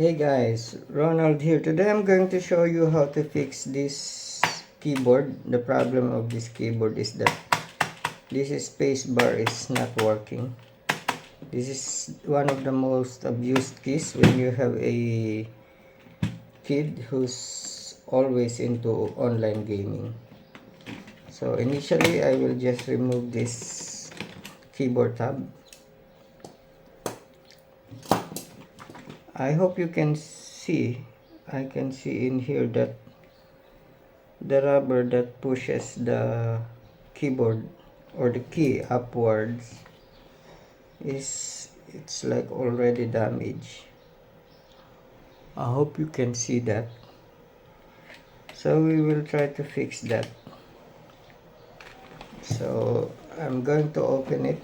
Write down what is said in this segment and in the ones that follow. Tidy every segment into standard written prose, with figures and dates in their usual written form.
Hey guys, Ronald here. Today I'm going to show you how to fix this keyboard. The problem of this keyboard is that this spacebar is not working. This is one of the most abused keys when you have a kid who's always into online gaming. So initially I will just remove this keyboard tab. I hope you can see. I can see in here that the rubber that pushes the keyboard or the key upwards it's like already damaged. I hope you can see that. So we will try to fix that. So I'm going to open it.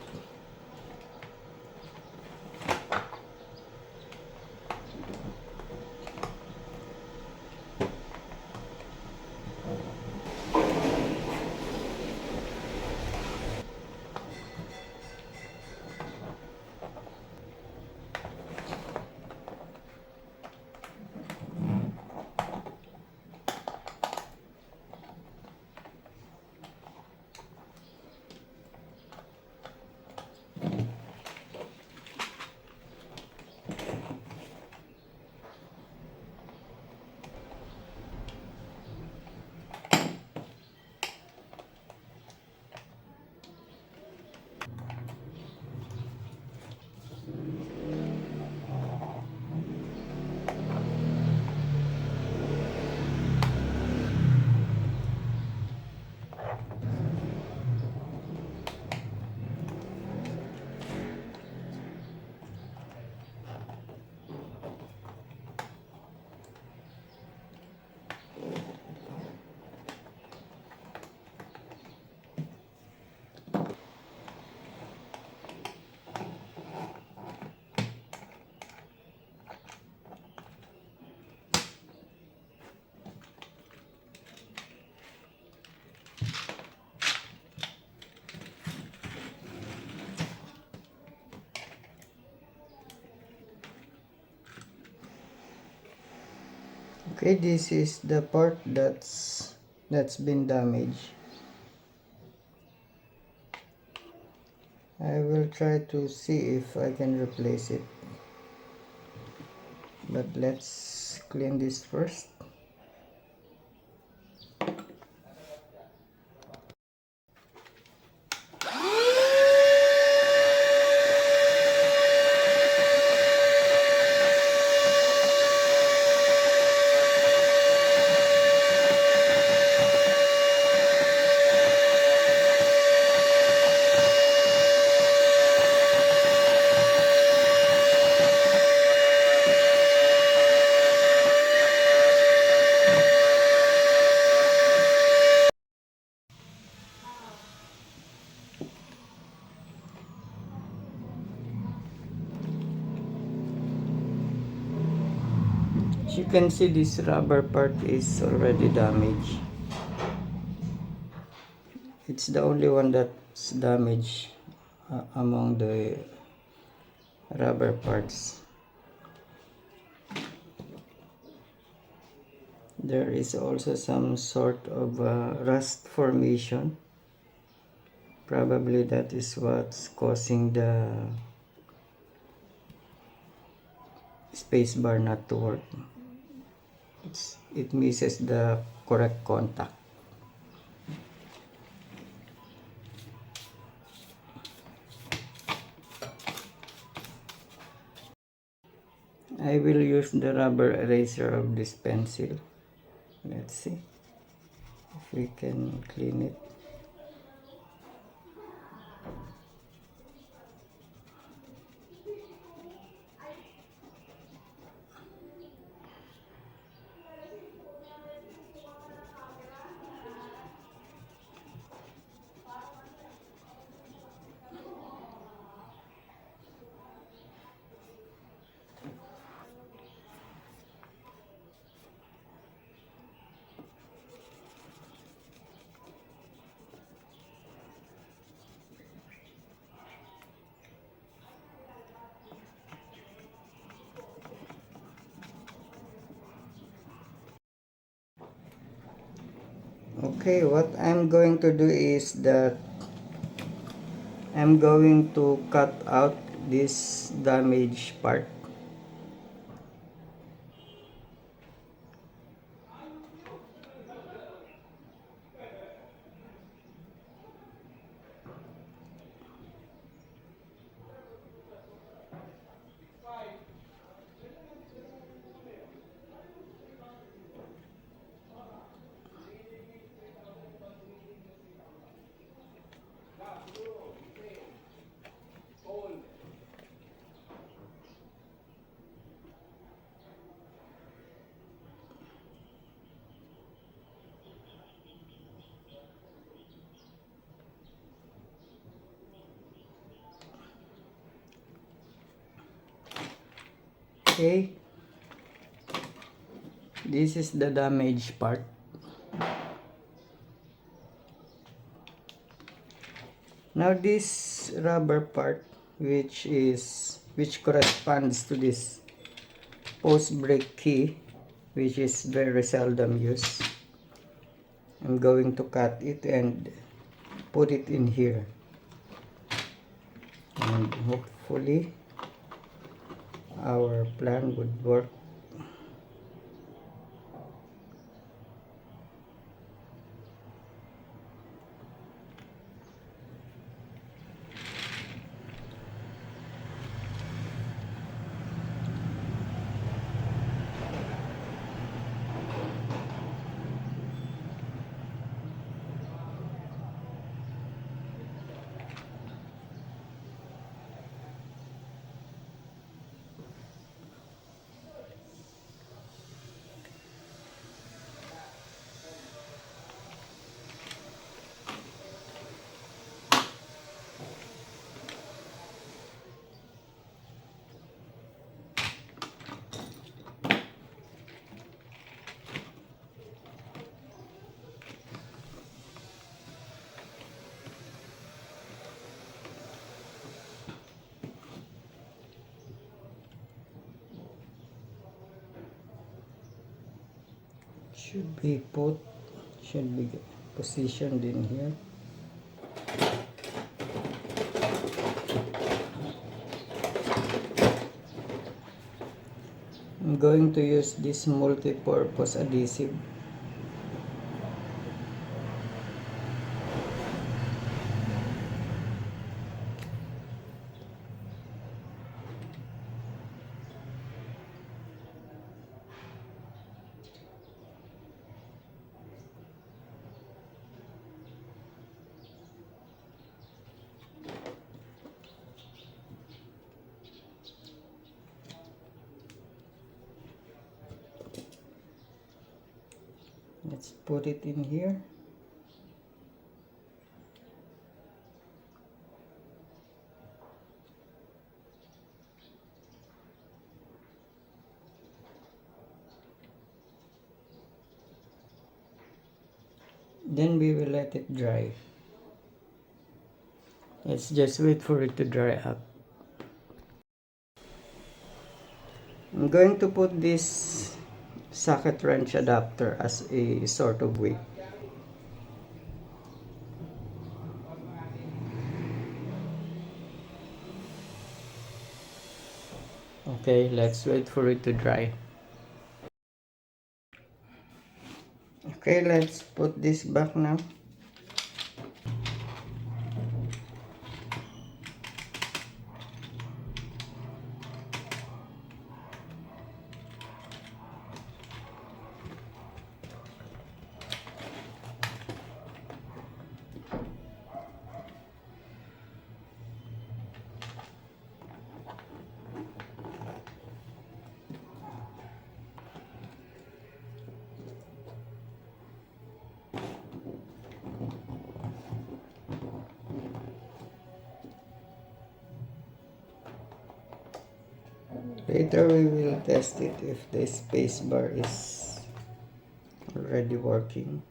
Okay, this is the part that's been damaged. I will try to see if I can replace it, but let's clean this first. As you can see, this rubber part is already damaged. It's the only one that's damaged among the rubber parts. There is also some sort of rust formation. Probably that is what's causing the spacebar not to work. It misses the correct contact. I will use the rubber eraser of this pencil. Let's see if we can clean it. Okay, what I'm going to do is that I'm going to cut out this damaged part. Okay, this is the damaged part. Now this rubber part, which corresponds to this post brake key, which is very seldom used, I'm going to cut it and put it in here, and hopefully our plan would work. Should be positioned in here. I'm going to use this multi-purpose adhesive. Let's put it in here. Then we will let it dry. Let's just wait for it to dry up. I'm going to put this socket wrench adapter as a sort of weight. Okay, let's wait for it to dry. Okay, let's put this back now. Later we will test it if the spacebar is already working.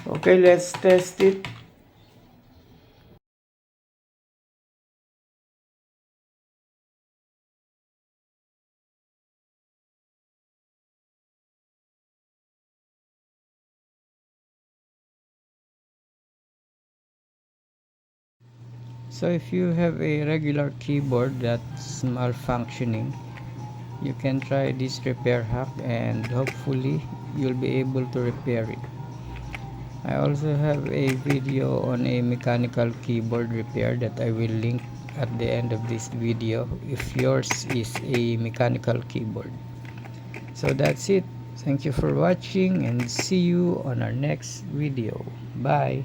Okay, let's test it. So if you have a regular keyboard that's malfunctioning, you can try this repair hack and hopefully you'll be able to repair it. I also have a video on a mechanical keyboard repair that I will link at the end of this video if yours is a mechanical keyboard. So that's it. Thank you for watching and see you on our next video. Bye.